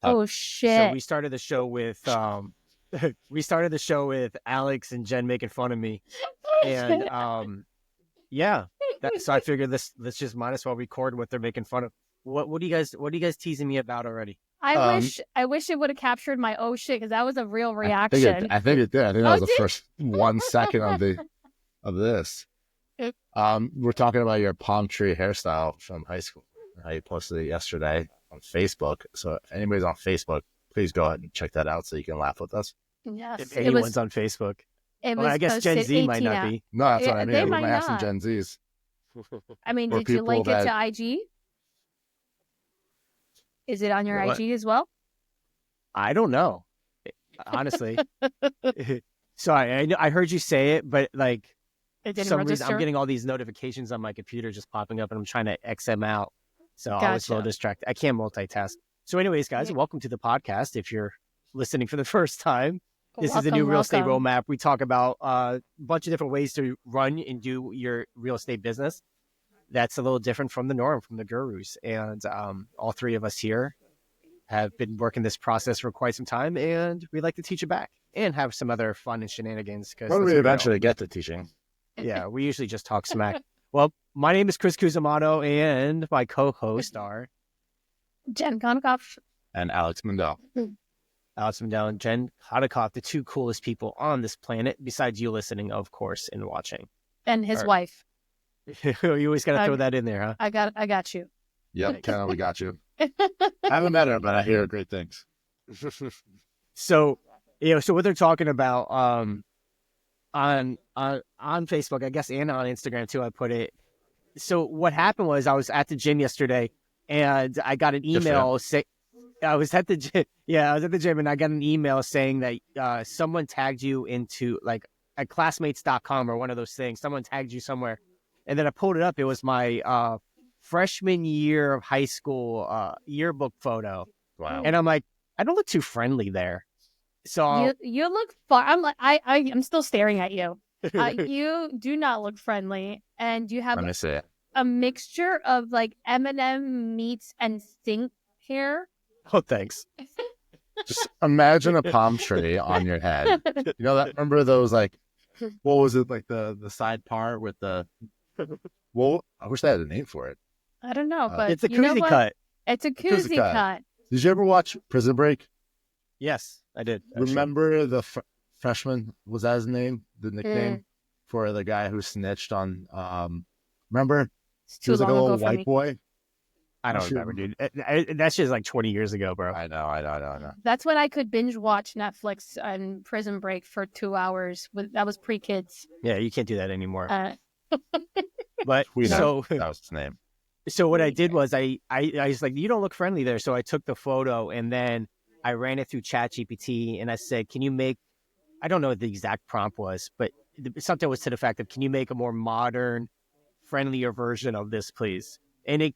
Oh So shit! we started the show with we started the show with Alex and Jen making fun of me, and yeah. So I figured let's just might as well record what they're making fun of. What are you guys teasing me about already? I wish it would have captured my oh shit, because that was a real reaction. I think it did. I think that Oh, was the did- first 1 second of this. We're talking about your palm tree hairstyle from high school. How you posted it yesterday on Facebook. So if anybody's on Facebook, please go ahead and check that out so you can laugh with us. Yes, If anyone's on Facebook, It well, was I guess Gen posted Z might 18 not out. be. No, that's what I They mean. We might might have some not. Gen Zs. I mean, Or did you link people it to that- IG? Is it on your What? IG as well? I don't know, honestly. Sorry, I heard you say it, but like It for didn't some register. reason I'm getting all these notifications on my computer just popping up, and I'm trying to X them out. So I was a little Gotcha. distracted. I can't multitask. So, anyways, guys, Yeah. welcome to the podcast. If you're listening for the first time, this is the new Welcome, real estate welcome. roadmap. We talk about a bunch of different ways to run and do your real estate business. That's a little different from the norm, from the gurus. And all three of us here have been working this process for quite some time, and we like to teach it back and have some other fun and shenanigans. When we eventually get to teaching. Yeah, we usually just talk smack. Well, my name is Chris Cusimano, and my co-hosts are Jen Konikoff. And Alex Mendel. Alex Mendel and Jen Konikoff, the two coolest people on this planet, besides you listening, of course, and watching. And his Or- wife. You always got to throw that in there, huh? I got you. Yep, kind of. We got you. I haven't met her, but I hear great things. So, so what they're talking about on Facebook, I guess, and on Instagram too, I put it. So what happened was I was at the gym yesterday, and I got an email saying I was at the gym. Yeah, I was at the gym, and I got an email saying that someone tagged you into like at classmates.com or one of those things. Someone tagged you somewhere, and then I pulled it up. It was my freshman year of high school yearbook photo. Wow. And I'm like, I don't look too friendly there. So You look far. I'm like I'm still staring at you. You do not look friendly, and you have Let me see it. a mixture of like Eminem meets and Think hair. oh, thanks. Just imagine a palm tree on your head. You know that? Remember those like, what was it, like the side part with the? Well, I wish they had a name for it. I don't know, but It's a you know Cusi what? cut. It's a Cusi koozie cut. cut. Did you ever watch Prison Break? Yes, I did. actually. Remember the freshman? Was that his name? The nickname for the guy who snitched on? Remember? It's He too was like a long little ago for white me. boy. I don't Shoot. remember, dude. That shit's like 20 years ago, bro. I know. That's when I could binge watch Netflix and Prison Break for 2 hours. That was pre-kids. Yeah, you can't do that anymore. But We know so that was his name. so what I did was I was like, you don't look friendly there. So I took the photo and then I ran it through ChatGPT and I said, can you make, I don't know what the exact prompt was, but something was to the fact of, can you make a more modern, friendlier version of this, please? And it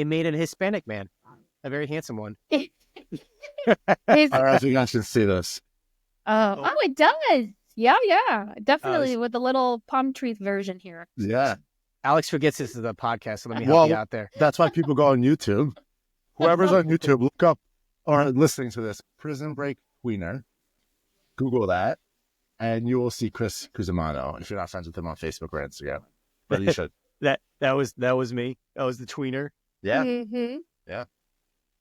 made a Hispanic man, a very handsome one. His- I don't know if you guys can see this. oh, it does. Yeah, definitely with the little palm tree version here. Yeah. Alex forgets this is a podcast, so let me help you out there. That's why people go on YouTube. Whoever's on YouTube, look up or listening to this Prison Break Wiener. Google that, and you will see Chris Cusimano if you're not friends with him on Facebook or Instagram. But you should. That was me. That was the tweener. Yeah. Mm-hmm.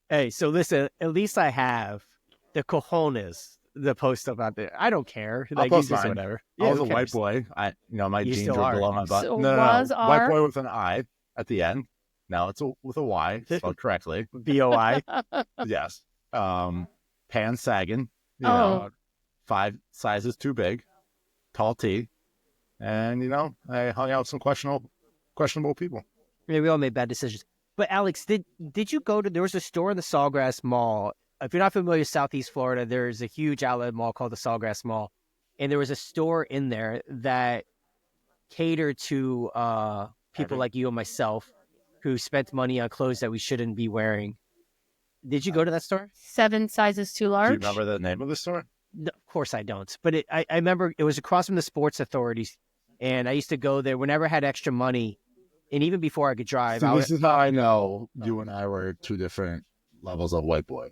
Hey, so listen, at least I have the cojones to post stuff out there. I don't care. I'll Like, post you just mine. whatever. I was who a white cares? boy. My You jeans still were are. below my butt. So No. was White our- boy with an I at the end. Now it's with a Y, spelled correctly. BOI. Yes. Pants sagging. You Oh. know, 5 sizes too big. Tall T. And, I hung out with some questionable people. Yeah, we all made bad decisions. But Alex, did you go to? There was a store in the Sawgrass Mall. If you're not familiar with Southeast Florida, there's a huge outlet mall called the Sawgrass Mall, and there was a store in there that catered to people like you and myself who spent money on clothes that we shouldn't be wearing. Did you go to that store? 7 sizes too Do large. you remember the name of the store? No, of course I don't. But I remember it was across from the Sports Authorities, and I used to go there whenever I had extra money, and even before I could drive. See, this is how I know you and I were 2 different levels of white boy.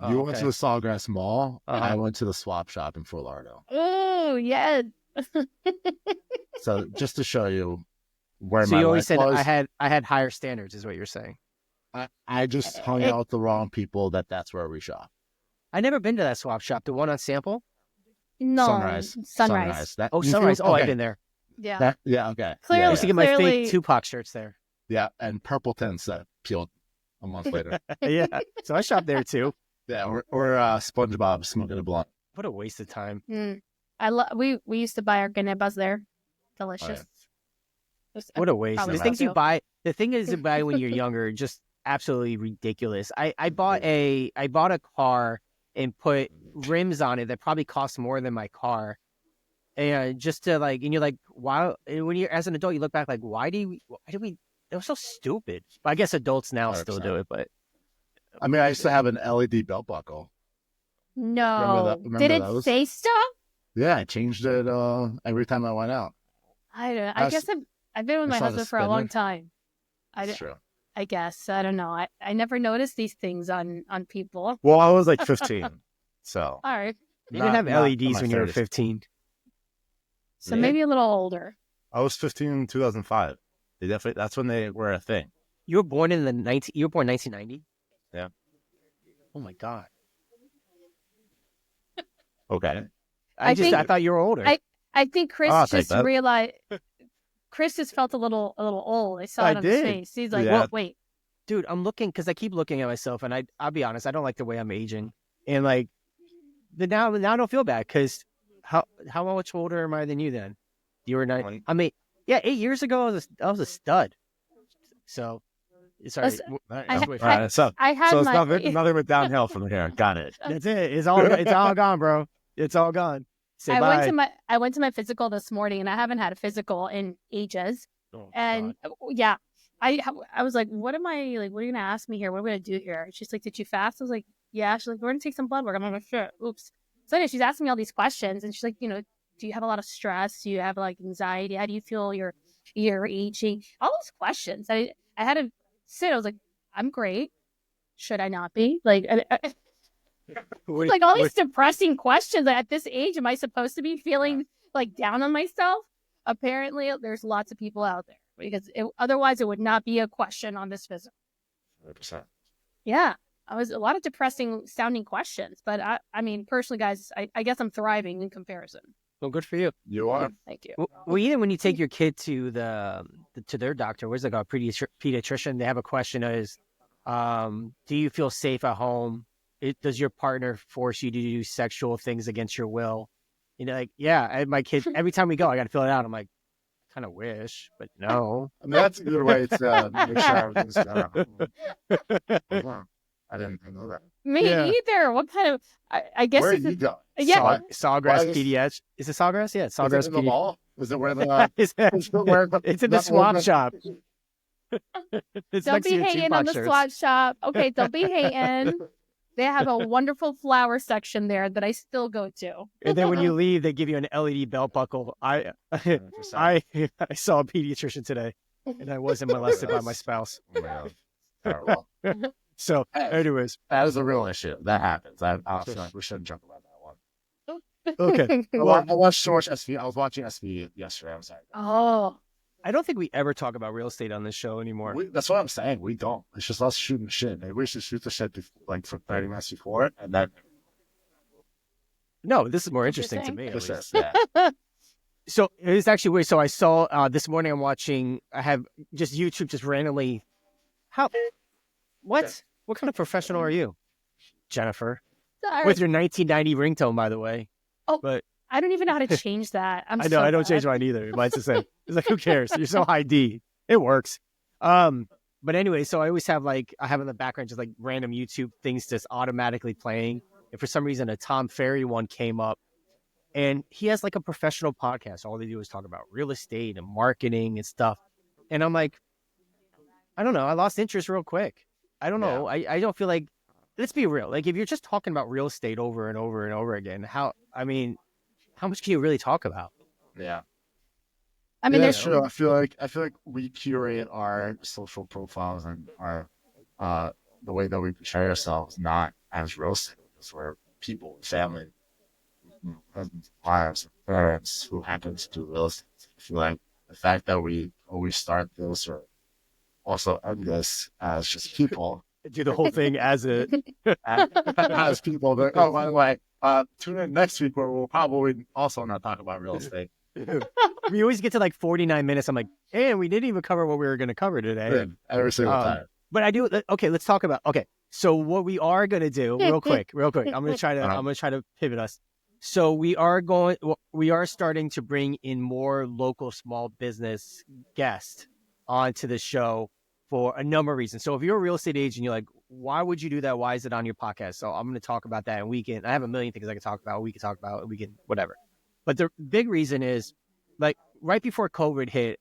You went to the Sawgrass Mall. Uh-huh. I went to the swap shop in Fort Lauderdale. Oh, yeah. So just to show you where So my you always life said was, I had higher standards, is what you're saying. I just hung out with the wrong people. That's where we shop. I never been to that swap shop. The one on Sample. No. Sunrise. That, Oh, Sunrise. Oh, I've been there. yeah. Okay. Clearly- I used to get my Clearly- fake Tupac shirts there. Yeah, and purple tints that peeled a month later. Yeah. So I shopped there too. Yeah, or SpongeBob smoking a blunt. What a waste of time. We used to buy our ganebas there. Delicious. Just- What a waste. probably The things still you buy, the thing is to buy when you're younger, just absolutely ridiculous. I bought a car and put rims on it that probably cost more than my car. And just to like, and you're like, wow. And when you're as an adult, you look back like, why did we? It was so stupid. But I guess adults now still 100%. do it. But I mean, I used to have an LED belt buckle. No. Remember Did it those? say stuff? Yeah, I changed it every time I went out. I don't. I That's- guess I've been with my I saw the husband for a long spinner. time. That's true. I guess I don't know. I never noticed these things on people. Well, I was like 15, so All right, you didn't have LEDs when you were 15. so Yeah. maybe a little older. I was 15 in 2005. They definitely that's when they were a thing. You were born in you were born 1990. Yeah. Oh my god. Okay. I think- I thought you were older. I think Chris I'll take just that. realized. Chris just felt a little old. I saw I it on his did. face. He's like, Yeah. "Whoa, wait." Dude, I'm looking because I keep looking at myself, and I'll be honest, I don't like the way I'm aging, and like, now I don't feel bad because how much older am I than you then? You were 9. I mean, yeah, 8 years ago I was a stud. So, sorry. Listen, That's way I- fast. so I had it's my. nothing but downhill from here. Got it. That's it. It's all gone, bro. It's all gone. Say I bye. went to my physical this morning, and I haven't had a physical in ages. Oh, And yeah, I was like, "What am I like? What are you gonna ask me here? What are we gonna do here?" She's like, "Did you fast?" I was like, "Yeah." She's like, "We're gonna take some blood work." I'm like, "Sure." Oops. So anyway, she's asking me all these questions, and she's like, "Do you have a lot of stress? Do you have like anxiety? How do you feel you're aging?" All those questions. I had to sit. I was like, "I'm great. Should I not be?" Like, like all these depressing questions. Like, at this age, am I supposed to be feeling like down on myself? Apparently, there's lots of people out there because otherwise it would not be a question on this visit. 100%. Yeah, I was a lot of depressing sounding questions, but I mean, personally, guys, I guess I'm thriving in comparison. Well, good for you. You are. Thank you. Well, even when you take your kid to to their doctor, where's it called, pediatrician, they have a question is, do you feel safe at home? Does your partner force you to do sexual things against your will? Like, yeah, my kid, every time we go, I got to fill it out. I'm like, kind of wish, but no. I mean, that's a good way to make sure everything's done. I didn't know that. Me Yeah. either. What kind of? I guess. Where are it's you going? yeah. Sawgrass Why is- PDH. Is it Sawgrass? Yeah, Is Sawgrass it in the PDH. mall? Is it where the? It's in the swap shop. It's Don't next to be your hating Tupac on the shirts. swap shop. Okay, don't be hating. They have a wonderful flower section there that I still go to. And then when you leave, they give you an LED belt buckle. I saw a pediatrician today, and I wasn't molested by my spouse. Terrible. So, anyways, That is a real issue. That happens. I feel like we shouldn't joke about that one. okay. I watched so much SV. I was watching SV yesterday. I'm sorry. Oh, I don't think we ever talk about real estate on this show anymore. That's what I'm saying. We don't. It's just us shooting the shit. Maybe we should shoot the shit for 30 minutes before it, and then No, this is more interesting to me. at this least. is yeah. So it's actually weird. So I saw this morning. I have just YouTube just randomly. What? Okay. What kind of professional are you, Jennifer? sorry. With your 1990 ringtone, by the way. I don't even know how to change that. I know I don't change mine either. Mine's the same. It's like, who cares? You're so high D. It works. But anyway, so I always have I have in the background just like random YouTube things just automatically playing. And for some reason, a Tom Ferry one came up, and he has like a professional podcast. All they do is talk about real estate and marketing and stuff. And I'm like, I don't know. I lost interest real quick. I don't know. I don't feel like, let's be real. Like if you're just talking about real estate over and over and over again, how much can you really talk about? Yeah. I mean, Yeah, there's true. I feel like we curate our social profiles and our the way that we portray ourselves not as real estate It's where people, family, husbands, wives, parents who happen to do real estate. I feel like the fact that we always start this or also end this as just people. Do the whole thing as a As people that, oh, by the way, tune in next week where we'll probably also not talk about real estate. we always get to like 49 minutes. I'm like, and we didn't even cover what we were going to cover today. Every single time. But I do. Okay, let's talk about. Okay, so what we are going to do, real quick. I'm going to try to pivot us. So we are starting to bring in more local small business guests onto the show for a number of reasons. So if you're a real estate agent, you're like, why would you do that? Why is it on your podcast? So I'm going to talk about that, and I have a million things I can talk about. We can talk about, whatever. But the big reason is, like, right before COVID hit,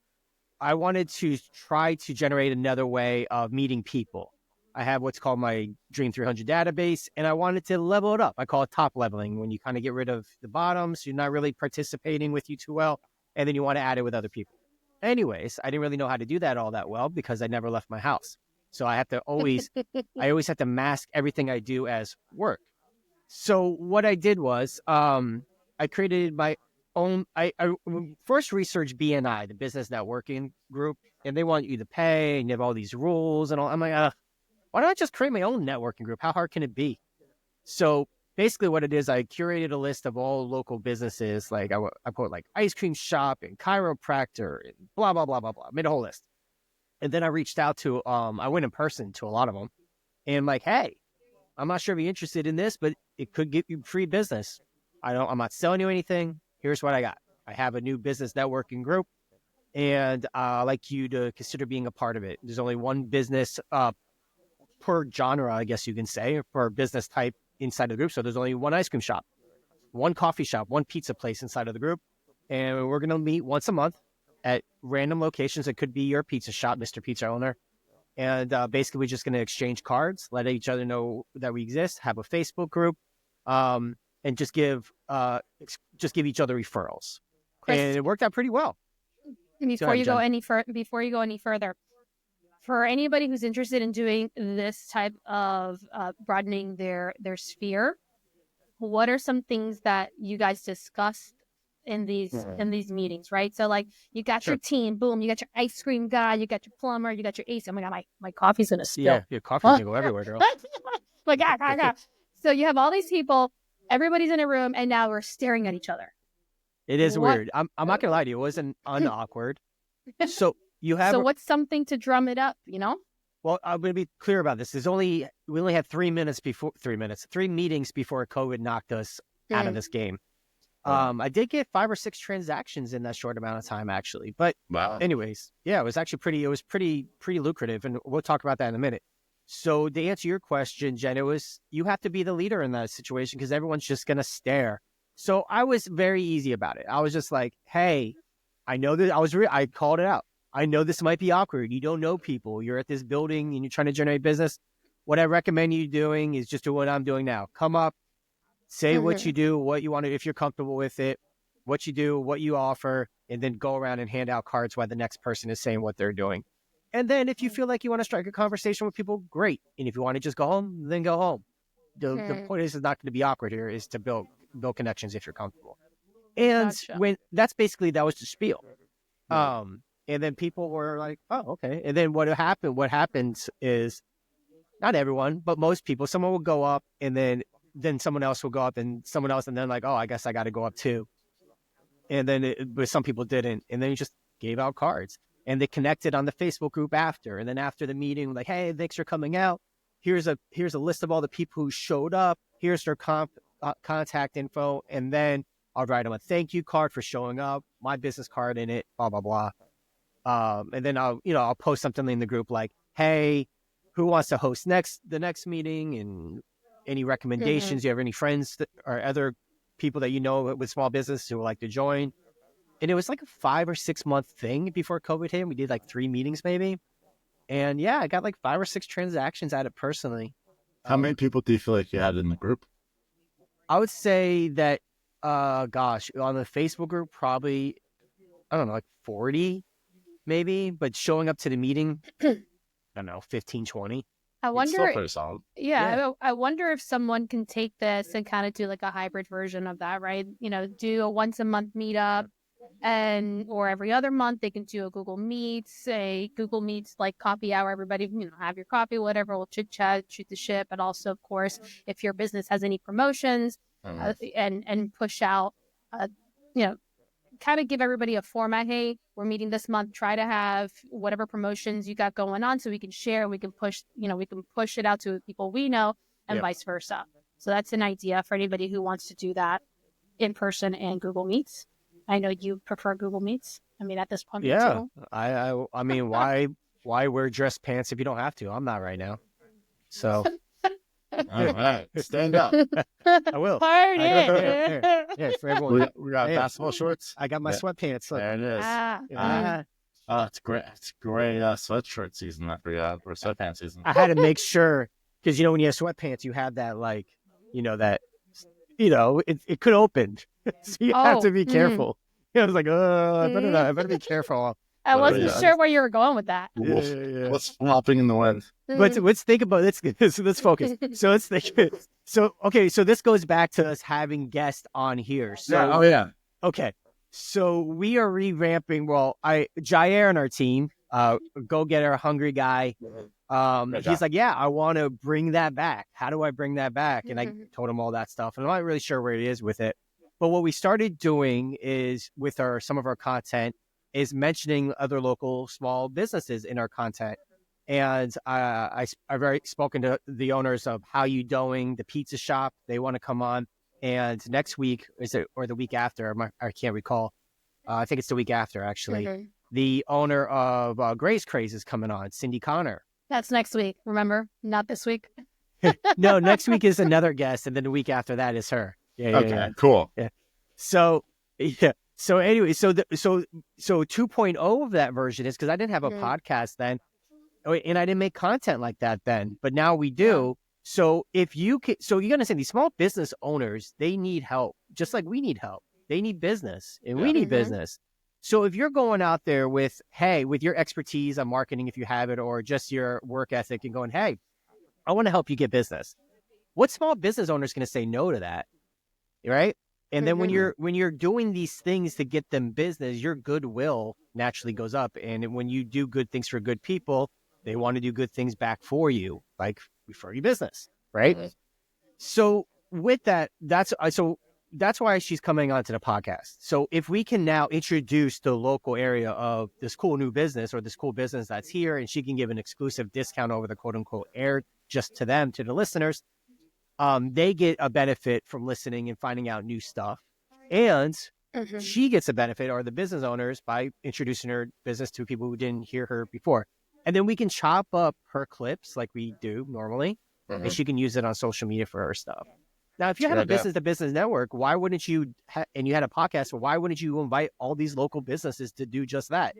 I wanted to try to generate another way of meeting people. I have what's called my Dream 300 database, and I wanted to level it up. I call it top leveling, when you kind of get rid of the bottoms, you're not really participating with you too well, and then you want to add it with other people. Anyways, I didn't really know how to do that all that well because I never left my house. So I always have to mask everything I do as work. So what I did was, I created my own. I first researched BNI, the Business Networking Group, and they want you to pay, and you have all these rules and all. I'm like, why don't I just create my own networking group? How hard can it be? So basically what it is, I curated a list of all local businesses. Like I put like ice cream shop and chiropractor and blah, blah, blah, blah, blah. Made a whole list. And then I reached out to, I went in person to a lot of them and like, hey, I'm not sure if you're interested in this, but it could get you free business. I'm not selling you anything. Here's what I got. I have a new business networking group, and I'd like you to consider being a part of it. There's only one business per genre, I guess you can say, per business type inside the group. So there's only one ice cream shop, one coffee shop, one pizza place inside of the group. And we're going to meet once a month at random locations. It could be your pizza shop, Mr. Pizza Owner. And basically, we're just going to exchange cards, let each other know that we exist, have a Facebook group, and just give each other referrals. Chris, and it worked out pretty well. Before you go any further, for anybody who's interested in doing this type of broadening their sphere, what are some things that you guys discussed in these meetings, right? So like you got your team, boom, you got your ice cream guy, you got your plumber, you got your AC. Oh my god, my coffee's gonna spill. Yeah, your coffee's gonna go everywhere, girl. Like So you have all these people, everybody's in a room, and now we're staring at each other. It is weird. I'm not gonna lie to you, it wasn't unawkward. So what's something to drum it up, you know? Well, I'm going to be clear about this. We only had 3 meetings before COVID knocked us out of this game. I did get 5 or 6 transactions in that short amount of time, actually. But anyways, yeah, it was actually pretty lucrative. And we'll talk about that in a minute. So to answer your question, Jen, you have to be the leader in that situation because everyone's just going to stare. So I was very easy about it. I was just like, hey, I know that I called it out. I know this might be awkward. You don't know people. You're at this building and you're trying to generate business. What I recommend you doing is just do what I'm doing now. Come up, say what you do, what you want to, if you're comfortable with it, what you do, what you offer, and then go around and hand out cards while the next person is saying what they're doing. And then if you feel like you want to strike a conversation with people, great. And if you want to just go home, then go home. The point is not going to be awkward here, is to build connections if you're comfortable. And that was the spiel. And then people were like, oh, okay. And then what happens is, not everyone, but most people, someone will go up and then someone else will go up and someone else. And then like, oh, I guess I got to go up too. And then but some people didn't. And then you just gave out cards and they connected on the Facebook group after. And then after the meeting, like, hey, thanks for coming out. Here's a list of all the people who showed up. Here's their contact info. And then I'll write them a thank you card for showing up, my business card in it, blah, blah, blah. And then I'll post something in the group like, hey, who wants to host the next meeting, and any recommendations? You have any friends or other people that you know with small business who would like to join? And it was like a 5 or 6 month thing before COVID hit. We did like 3 meetings maybe. And yeah, I got like 5 or 6 transactions out of it personally. How many people do you feel like you had in the group? I would say that, on the Facebook group, probably, I don't know, like 40 maybe, but showing up to the meeting, I don't know, 15, 20. I It's still wonder, pretty solid. yeah, I wonder if someone can take this and kind of do like a hybrid version of that, right? Do a once a month meetup, or every other month they can do a Google Meets, like coffee hour. Everybody, have your coffee, whatever. We'll chit chat, shoot the shit, but also, of course, if your business has any promotions, and push out, you know, kind of give everybody a format. Hey, we're meeting this month. Try to have whatever promotions you got going on, so we can share. We can push it out to people we know, and vice versa. So that's an idea for anybody who wants to do that in person and Google Meets. I know you prefer Google Meets. I mean, at this point, too. I mean, why wear dress pants if you don't have to? I'm not right now, so. All right, stand up. I will. Party. Yeah, for everyone. We got basketball shorts. I got my sweatpants. Look. There it is. It's great. It's great sweatshirt season. I forgot. Or sweatpants season. I had to make sure, because when you have sweatpants, you have that it could open, so you have to be careful. I was like, I better be careful. I wasn't sure where you were going with that. Yeah. What's flopping in the wind? But let's think about let's focus. So let's think. So this goes back to us having guests on here. So okay. So we are revamping. Well, Jair on our team, go getter, hungry guy. He's like, yeah, I want to bring that back. How do I bring that back? And I told him all that stuff, and I'm not really sure where he is with it. But what we started doing is with some of our content is mentioning other local small businesses in our content. And I've already spoken to the owners of How You Doing, the pizza shop. They want to come on. And next week, or the week after? I can't recall. I think it's the week after, actually. The owner of Gray's Craze is coming on, Cindy Connor. That's next week, remember? Not this week. No, next week is another guest, and then the week after that is her. Yeah. Cool. Yeah. So, yeah. So anyway, so 2.0 of that version is because I didn't have a podcast then, and I didn't make content like that then, but now we do. So if you can, so you understand these small business owners, they need help, just like we need help. They need business, and we need business. So if you're going out there with your expertise on marketing, if you have it, or just your work ethic, and going, hey, I want to help you get business. What small business owner is going to say no to that, right? And then when you're doing these things to get them business, your goodwill naturally goes up. And when you do good things for good people, they want to do good things back for you, like refer you business, right? So with that, that's why she's coming onto the podcast. So if we can now introduce the local area of this cool new business or this cool business that's here, and she can give an exclusive discount over the quote unquote air just to them, to the listeners, they get a benefit from listening and finding out new stuff. And she gets a benefit, or the business owners, by introducing her business to people who didn't hear her before. And then we can chop up her clips like we do normally, and she can use it on social media for her stuff. Now, if you have a business-to-business network, why wouldn't you, and you had a podcast, why wouldn't you invite all these local businesses to do just that?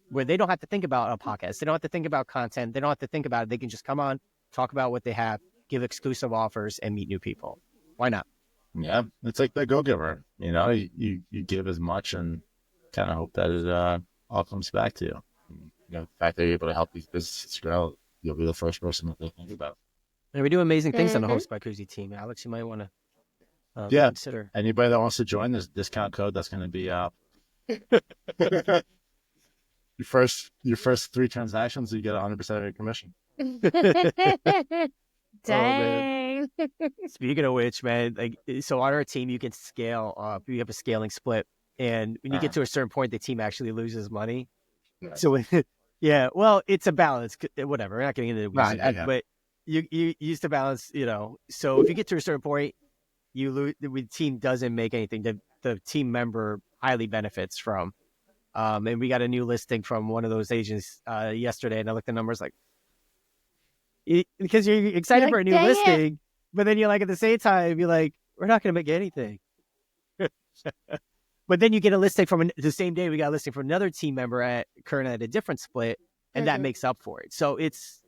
Where they don't have to think about a podcast. They don't have to think about content. They don't have to think about it. They can just come on, talk about what they have, give exclusive offers, and meet new people. Why not? Yeah, it's like the go-giver. You give as much and kind of hope that it all comes back to you. The fact that you're able to help these businesses grow, you'll be the first person that they think about. And we do amazing things on the Host by Cusi team. Alex, you might want to consider. Anybody that wants to join, there's a discount code that's going to be your first 3 transactions, you get 100% of your commission. Dang. Oh, speaking of which, man, so on our team, you can scale up. You have a scaling split, and when you get to a certain point, the team actually loses money. Nice. So, well, it's a balance. Whatever, we're not getting into the weeds, but you used to balance. So if you get to a certain point, you lose. The team doesn't make anything. The team member highly benefits from. And we got a new listing from one of those agents yesterday, and I looked at the numbers because you're excited for a new listing, but then you're like, at the same time, you're like, we're not going to make anything. But then you get a listing from the same day. We got a listing from another team member currently at a different split, and that makes up for it. So it's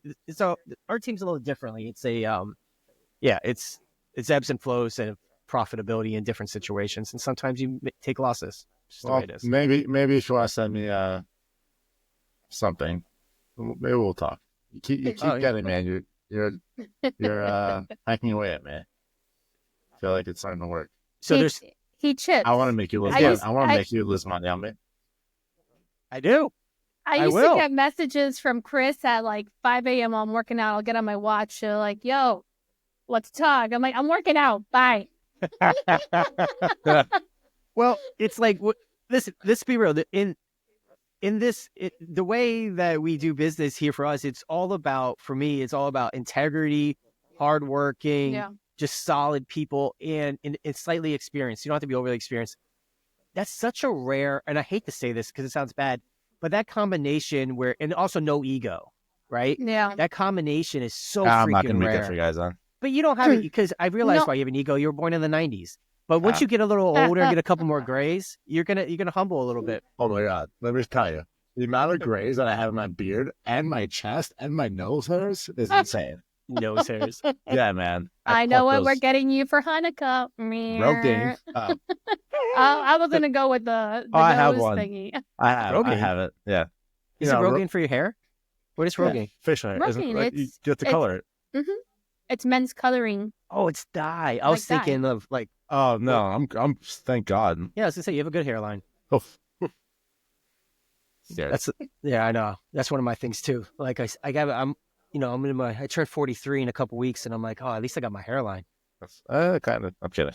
our team's a little differently. It's it's ebbs and flows and profitability in different situations, and sometimes you take losses. Just the way it is. Maybe if you want to send me something, maybe we'll talk. You keep getting, man. You're hacking away at me. I feel like it's starting to work. So he chips. I want to make you lose. I want to make you lose money on me. I do. I used to get messages from Chris at like 5 a.m. while I'm working out. I'll get on my watch. They're like, "Yo, let's talk." I'm like, "I'm working out. Bye." Well, it's like, let's be real. In this, the way that we do business here for us, it's all about, for me, it's all about integrity, hardworking, just solid people, and slightly experienced. You don't have to be overly experienced. That's such a rare, and I hate to say this because it sounds bad, but that combination and also no ego, right? Yeah. That combination is so I'm freaking not going to be rare. good for you guys, then. But you don't have it, because I realized why you have an ego. You were born in the 90s. But once you get a little older and get a couple more grays, you're gonna humble a little bit. Oh my God. Let me just tell you. The amount of grays that I have in my beard and my chest and my nose hairs is insane. Nose hairs. Yeah, man. I know what we're getting you for Hanukkah. Rogaine. I was going to go with the nose I have one. thingy. I have it. Yeah. Is it Rogaine for your hair? What is Rogaine? Facial hair. Rogaine, You have to color it. Mm-hmm. It's men's coloring. Oh, it's dye. I was thinking of like. Oh no, I'm. Thank God. Yeah, I was gonna say you have a good hairline. Oh. Yeah, I know. That's one of my things too. Like I'm I turned 43 in a couple weeks, and I'm like, oh, at least I got my hairline. Kind of. I'm kidding.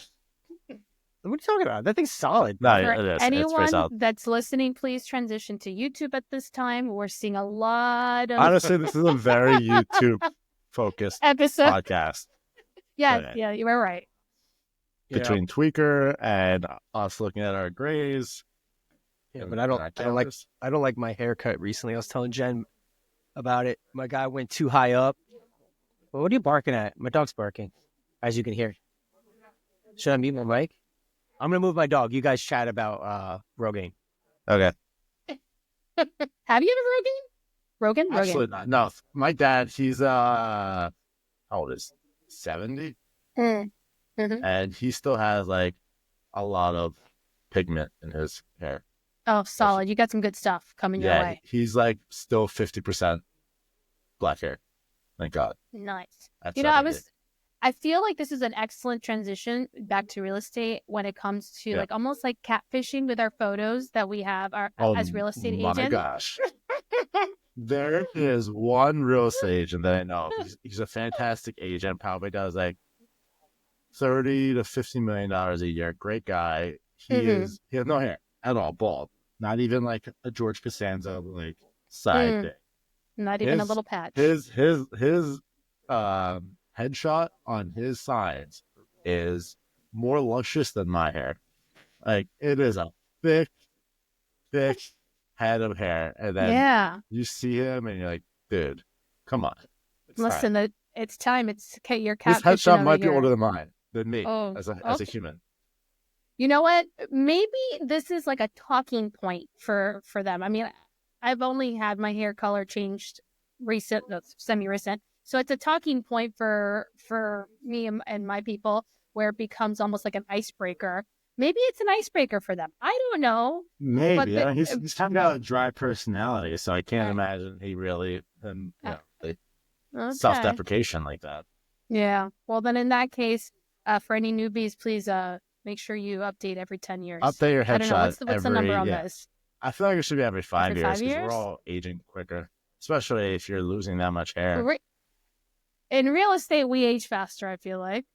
What are you talking about? That thing's solid. No, For it is. anyone that's listening, please transition to YouTube at this time. We're seeing a lot of honestly, this is a very YouTube focused episode podcast. Yeah, you were right. Between Tweaker and us looking at our grays. Yeah, but I don't like my haircut recently. I was telling Jen about it. My guy went too high up. Well, what are you barking at? My dog's barking, as you can hear. Should I mute my mic? I'm gonna move my dog. You guys chat about Rogaine. Okay. Have you ever Rogaine? Absolutely not. No, my dad. He's how old is 70? Mm-hmm. And he still has like a lot of pigment in his hair. Oh, solid. You got some good stuff coming your way. He's like still 50% black hair. Thank God. Nice. That's I feel like this is an excellent transition back to real estate when it comes to like almost like catfishing with our photos that we have as real estate agents. Oh my gosh. There is one real estate agent that I know. He's a fantastic agent. Probably does like $30 to $50 million a year. Great guy. He has no hair at all. Bald. Not even like a George Costanza like side thing. Not even a little patch. His headshot on his sides is more luscious than my hair. Like it is a thick head of hair, and then you see him, and you're like, dude, come on. Listen, it's time. It's your catfishing. His headshot might be older than me as a human. You know what? Maybe this is like a talking point for them. I mean, I've only had my hair color changed semi-recent. So it's a talking point for me and my people where it becomes almost like an icebreaker. Maybe it's an icebreaker for them. I don't know. Maybe. He's talking about a dry personality, so I can't imagine he really self-deprecation like that. Yeah. Well, then in that case, for any newbies, please make sure you update every 10 years. Update your headshot. I don't know. What's the number on this? I feel like it should be every 5 years because we're all aging quicker, especially if you're losing that much hair. In real estate, we age faster, I feel like.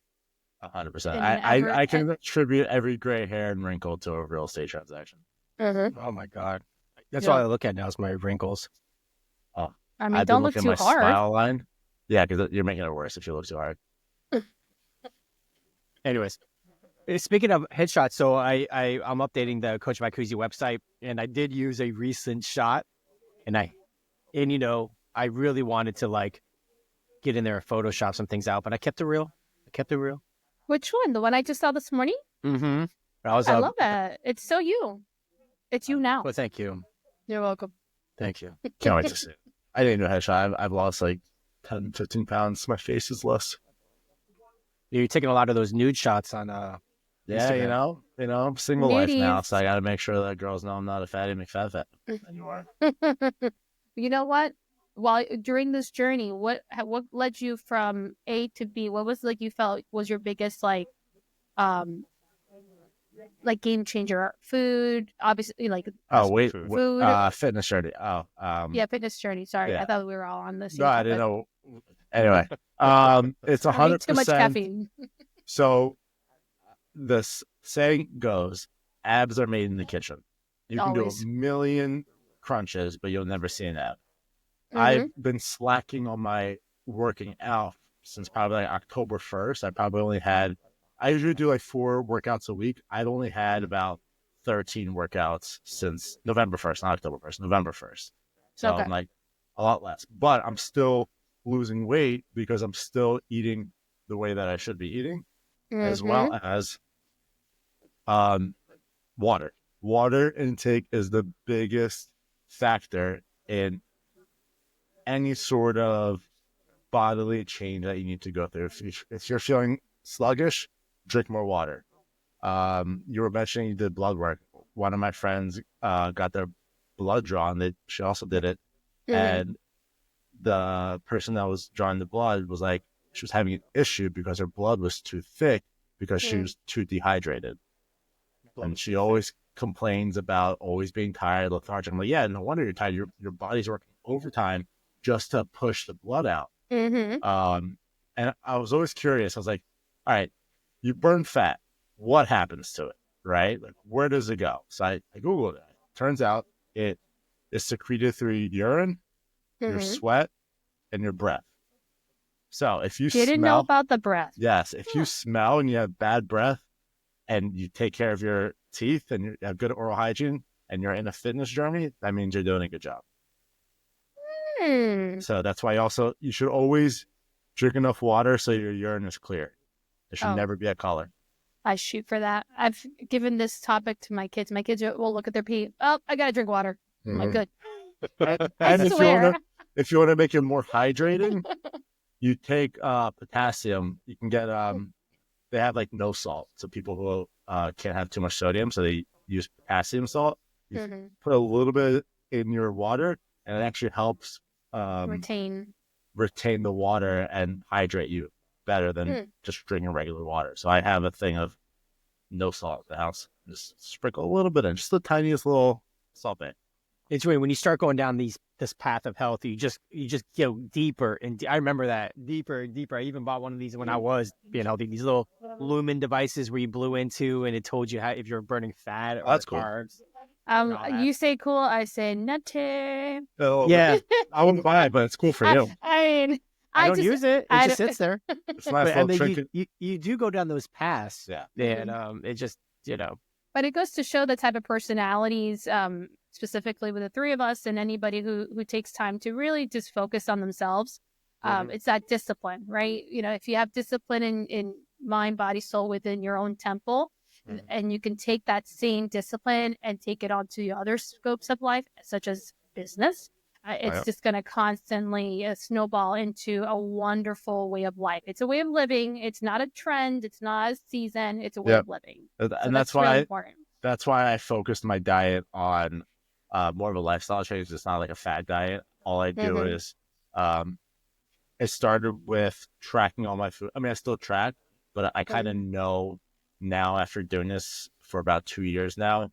100%. I can attribute every gray hair and wrinkle to a real estate transaction. Mm-hmm. Oh, my God. That's all I look at now is my wrinkles. Oh, I mean, don't look too hard. Smile line. Yeah, because you're making it worse if you look too hard. Anyways, speaking of headshots, so I'm updating the Coach by Cusi website, and I did use a recent shot, and I really wanted to like get in there and Photoshop some things out, but I kept it real. Which one? The one I just saw this morning? Mm-hmm. I love that. It's so you. It's you now. Well, thank you. You're welcome. Thank you. Can't wait to see it. I didn't do a headshot. I've lost like 10, 15 pounds. My face is less. You're taking a lot of those nude shots on Instagram. I'm single life now, so I got to make sure that girls know I'm not a fatty McFat anymore. You know what? while during this journey, what led you from A to B? What was like you felt was your biggest um game changer? Food, obviously, like Oh wait, food. fitness journey. Yeah, fitness journey. Sorry, I Yeah. thought we were all on the No, same I didn't topic. know. Anyway, it's I need too much 100%. caffeine. So this saying goes, abs are made in the kitchen. You can do a Always. million crunches, but you'll never see an ab. I've Mm-hmm. been slacking on my working out since probably like October 1st. I usually do like 4 workouts a week. I've only had about 13 workouts since November 1st, not October 1st, November 1st. So Okay. I'm like a lot less, but I'm still losing weight because I'm still eating the way that I should be eating, as Mm-hmm. well as um, water. Water intake is the biggest factor in any sort of bodily change that you need to go through. If you're feeling sluggish, drink more water. You were mentioning you did blood work. One of my friends got their blood drawn. She also did it. Mm-hmm. And the person that was drawing the blood was like, she was having an issue because her blood was too thick because she was too dehydrated. And she always complains about always being tired, lethargic. I'm like, yeah, no wonder you're tired. Your body's working overtime just to push the blood out. Mm-hmm. And I was always curious. I was like, all right, you burn fat. What happens to it? Right? Like, where does it go? So I Googled it. Turns out it is secreted through your urine, your Mm-hmm. sweat, and your breath. So if you Didn't know smell, about the breath. yes, if you smell and you have bad breath and you take care of your teeth and you have good oral hygiene and you're in a fitness journey, that means you're doing a good job. So that's why you should always drink enough water so your urine is clear. It should never be a color. I shoot for that. I've given this topic to my kids. My kids will look at their pee. Oh, I gotta drink water. I'm like, good. And swear. if you want to make it more hydrating, you take potassium. You can get they have like no salt, so people who can't have too much sodium, so they use potassium salt. You put a little bit in your water, and it actually helps retain the water and hydrate you better than just drinking regular water. So I have a thing of no salt at the house. Just sprinkle a little bit in, just the tiniest little salt bit. It's weird when you start going down this path of health. You just go deeper and I remember that deeper and deeper. I even bought one of these when I was being healthy. These little lumen devices where you blew into and it told you if you're burning fat or that's cool. Carbs. You say cool, I say nutty. Oh, yeah, I wouldn't buy it, but it's cool for you. I mean, I don't use it. It just sits there. It's a nice little trinket. You do go down those paths. Yeah. And it just But it goes to show the type of personalities, specifically with the three of us and anybody who takes time to really just focus on themselves. It's that discipline, right? If you have discipline in mind, body, soul within your own temple, and you can take that same discipline and take it onto other scopes of life, such as business, it's just going to constantly snowball into a wonderful way of life. It's a way of living. It's not a trend. It's not a season. It's a way of living. And that's why I focused my diet on more of a lifestyle change. It's not like a fad diet. All I do is it started with tracking all my food. I mean, I still track, but I kind of know now after doing this for about 2 years now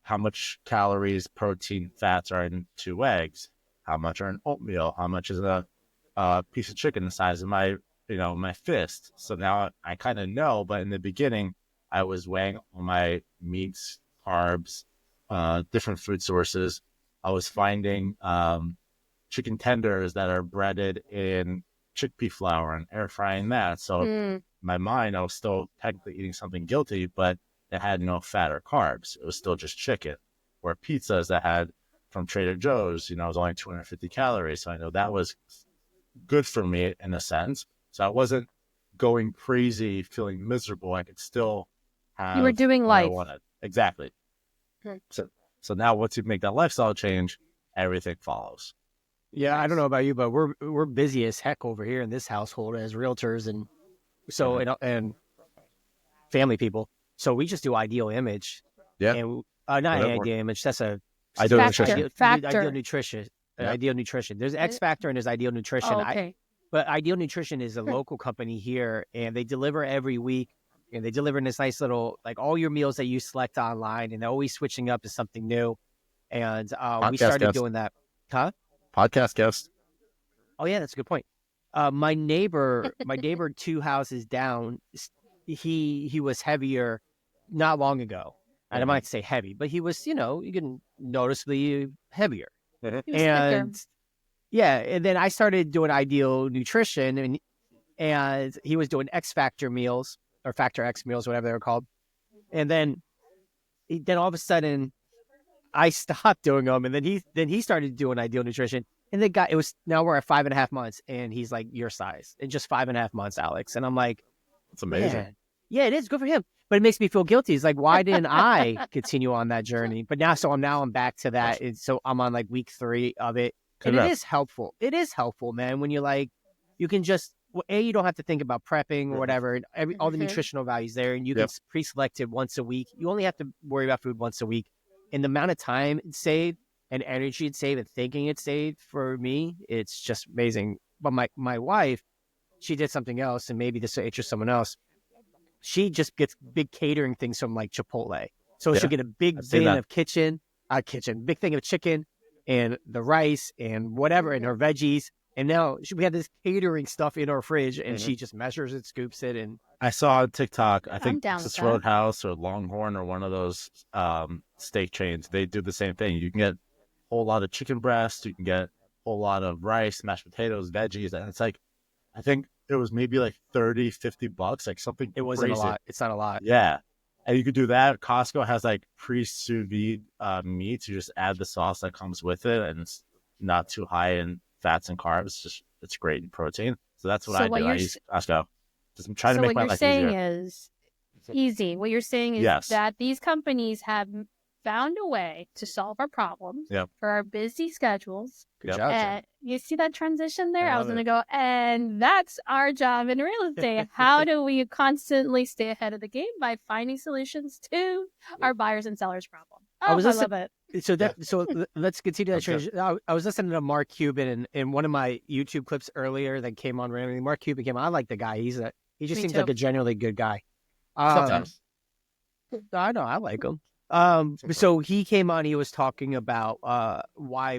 how much calories, protein, fats are in 2 eggs, how much are in oatmeal, how much is a piece of chicken the size of my fist. So now I kind of know, but in the beginning I was weighing all my meats, carbs, different food sources. I was finding chicken tenders that are breaded in chickpea flour and air frying that. So in my mind, I was still technically eating something guilty, but it had no fat or carbs. It was still just chicken. Or pizzas that had from Trader Joe's, it was only 250 calories. So I know that was good for me in a sense. So I wasn't going crazy, feeling miserable. I could still have. You were doing life. I wanted. Exactly. So now once you make that lifestyle change, everything follows. Yeah, I don't know about you, but we're busy as heck over here in this household as realtors and so and family people. So we just do ideal image. Yeah. And not ideal image. That's a Factor. ideal nutrition. Ideal Nutrition. There's X Factor and there's Ideal Nutrition. Oh, okay. But Ideal Nutrition is a local company here, and they deliver every week. And they deliver in this nice little, like all your meals that you select online, and they're always switching up to something new. And we started doing that. Huh? Podcast guest. Oh yeah, that's a good point. My neighbor 2 houses down, he was heavier not long ago. And I might say heavy, but he was, you can noticeably heavier. He was And thicker. yeah, and then I started doing Ideal Nutrition, and he was doing X Factor meals or Factor X meals, whatever they were called. And then all of a sudden, I stopped doing them, and then he started doing Ideal Nutrition, and now we're at 5.5 months, and he's like your size in just 5.5 months, Alex. And I'm like, That's amazing. man, yeah, it is good for him, but it makes me feel guilty. It's like, why didn't I continue on that journey? But now I'm back to that, and so I'm on like week 3 of it. And it is helpful. It is helpful, man. When you're like, you can just, you don't have to think about prepping or whatever. And all the nutritional values there, and you can pre-select it once a week. You only have to worry about food once a week. And the amount of time it saved and energy it saved and thinking it saved for me, it's just amazing. But my wife, she did something else, and maybe this will interest someone else. She just gets big catering things from like Chipotle. So she'll get a big bin of big thing of chicken, and the rice and whatever, and her veggies. And now we have this catering stuff in our fridge, and she just measures it, scoops it. And I saw on TikTok, I I'm think down it's with this Roadhouse or Longhorn or one of those steak chains. They do the same thing. You can get a whole lot of chicken breast. You can get a whole lot of rice, mashed potatoes, veggies. And it's like, I think it was maybe like $30-$50, like something. It wasn't crazy. a lot. It's not a lot. Yeah. And you could do that. Costco has like pre-sous vide meats. You just add the sauce that comes with it, and it's not too high in fats and carbs. It's great in protein. So that's what I do. I use Costco. I'm trying to make my life easier. What you're saying is easy. What you're saying is that these companies have found a way to solve our problems for our busy schedules. Good job, Jen. You see that transition there? I was going to go, and that's our job in real estate. How do we constantly stay ahead of the game? By finding solutions to our buyers and sellers' problem. I love it. So let's continue that transition. I was listening to Mark Cuban in one of my YouTube clips earlier that came on randomly. Mark Cuban came on. I like the guy. He just seems like a genuinely good guy. Sometimes. I know. I like him. So he came on, he was talking about why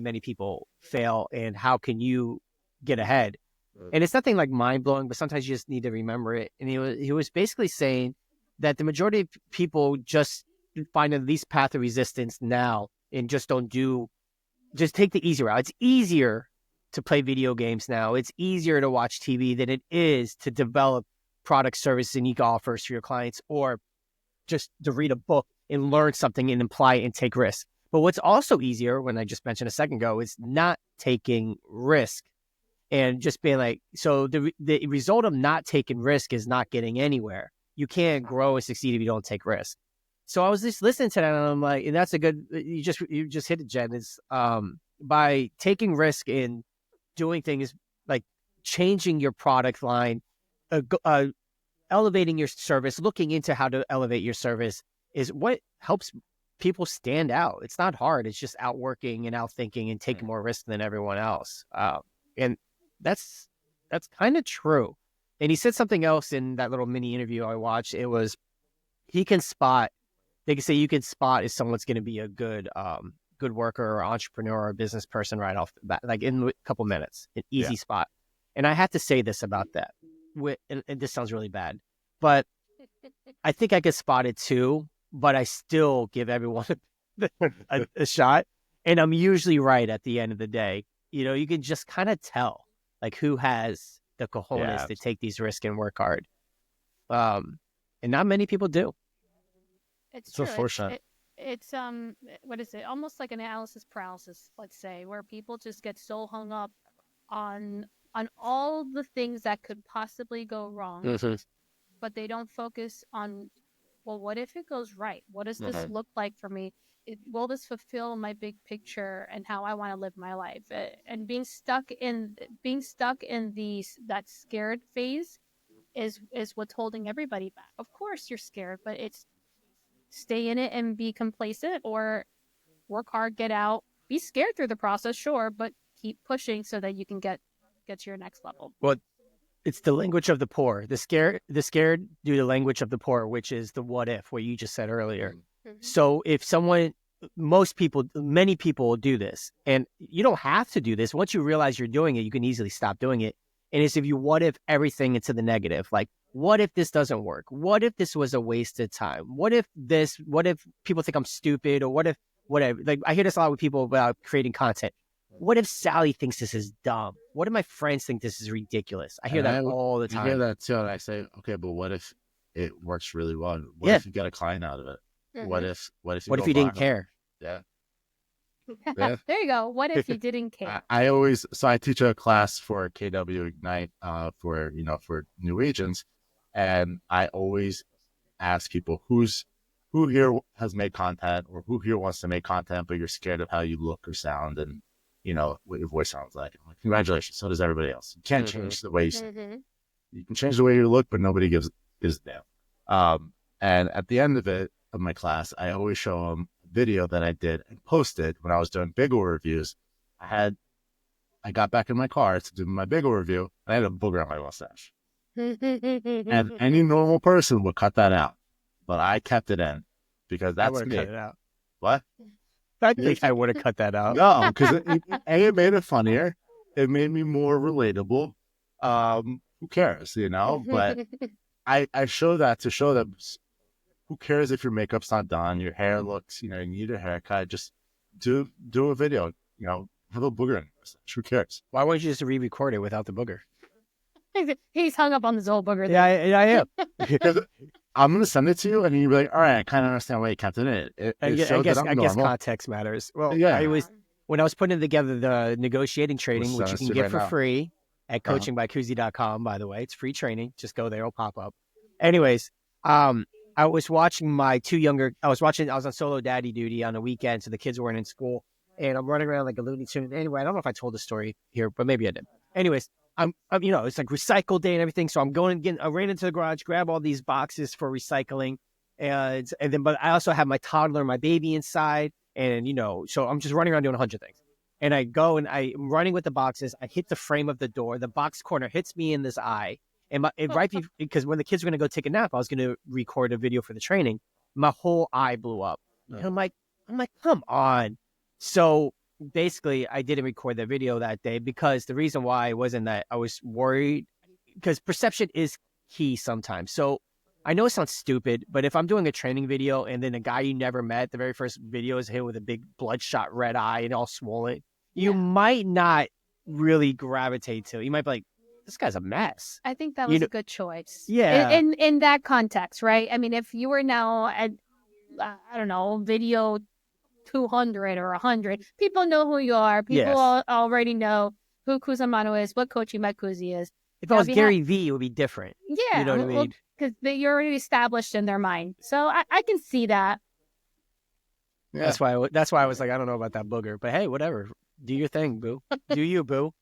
many people fail and how can you get ahead. And it's nothing like mind blowing, but sometimes you just need to remember it. And he was basically saying that the majority of people just find the least path of resistance now and just take the easy route. It's easier to play video games now. It's easier to watch TV than it is to develop product, service, and unique offers for your clients, or just to read a book and learn something and apply it and take risks. But what's also easier, when I just mentioned a second ago, is not taking risk and just being like, so the result of not taking risk is not getting anywhere. You can't grow and succeed if you don't take risk. So I was just listening to that, and I'm like, and that's a good, you just hit it, Jen, is by taking risk in doing things like changing your product line, elevating your service, looking into how to elevate your service is what helps people stand out. It's not hard. It's just outworking and outthinking and taking more risk than everyone else. And that's kind of true. And he said something else in that little mini interview I watched. It was, they can say you can spot if someone's going to be a good worker or entrepreneur or business person right off the bat, like in a couple minutes, an easy spot. And I have to say this about that. And this sounds really bad, but I think I could spot it too, but I still give everyone a shot. And I'm usually right at the end of the day. You can just kind of tell like who has the cojones to take these risks and work hard. And not many people do. It's so true. fortunate. It's what is it? Almost like analysis paralysis, let's say, where people just get so hung up on all the things that could possibly go wrong, but they don't focus on, well, what if it goes right? What does this look like for me? Will this fulfill my big picture and how I want to live my life? And being stuck in that scared phase is what's holding everybody back. Of course you're scared, but it's stay in it and be complacent, or work hard, get out, be scared through the process, sure, but keep pushing so that you can get to your next level. Well, it's the language of the poor. The scared do the language of the poor, which is the what if, what you just said earlier. Mm-hmm. So if many people will do this, and you don't have to do this. Once you realize you're doing it, you can easily stop doing it. And it's if you what if everything into the negative, like, what if this doesn't work? What if this was a waste of time? What if people think I'm stupid, or whatever? Like, I hear this a lot with people about creating content. What if Sally thinks this is dumb? What if my friends think this is ridiculous? I hear that all the time. I hear that too, and I say, okay, but what if it works really well? What if you get a client out of it? Mm-hmm. What if you didn't care? Yeah. Yeah. There you go. What if you didn't care? I teach a class for KW Ignite for new agents, and I always ask people who here has made content, or who here wants to make content, but you're scared of how you look or sound, and what your voice sounds like. I'm like, congratulations, so does everybody else. You can't change the way you can change the way you look, but nobody gives a damn. And at the end of my class, I always show them a video that I did and posted when I was doing Bagel reviews. I got back in my car to do my Bagel review, and I had a booger on my mustache. And any normal person would cut that out, but I kept it in because that's me. Cut it out. What? I think I would have cut that out. No, because it made it funnier. It made me more relatable. Who cares, But I show that to show them, who cares if your makeup's not done, your hair looks, you need a haircut. Just do a video, have a booger in it. Who cares? Why wouldn't you just re-record it without the booger? He's hung up on this whole booger thing. Yeah, I am. I'm going to send it to you, and you'll be like, all right, I kind of understand why you kept it in. I guess context matters. Well, yeah. When I was putting together the negotiating training, which you can get for free at coachingbycusi.com, by the way. It's free training. Just go there, it'll pop up. Anyways, I was watching I was on solo daddy duty on the weekend, so the kids weren't in school, and I'm running around like a Looney Tune. Anyway, I don't know if I told the story here, but maybe I did. Anyways, I'm it's like recycle day and everything, so I ran into the garage, grab all these boxes for recycling, but I also have my toddler, my baby inside, and so I'm just running around doing 100 things. And I go and I'm running with the boxes. I hit the frame of the door. The box corner hits me in this eye. And because when the kids were going to go take a nap, I was going to record a video for the training. My whole eye blew up. And I'm like, come on. So basically, I didn't record the video that day because the reason why wasn't that I was worried, because perception is key sometimes. So I know it sounds stupid, but if I'm doing a training video and then a guy you never met, the very first video is him with a big bloodshot red eye and all swollen, you might not really gravitate to it. You might be like, this guy's a mess. I think that was a good choice. Yeah. In that context, right? I mean, if you were now at, I don't know, video 200 or 100, people know who you are. People already know who Cusimano is, what Coaching by Cusi is. If I was Gary Vee, it would be different. Yeah. You know what I mean? Because you're already established in their mind. So I can see that. Yeah. That's why I was like, I don't know about that booger. But hey, whatever. Do your thing, boo. Do you, boo.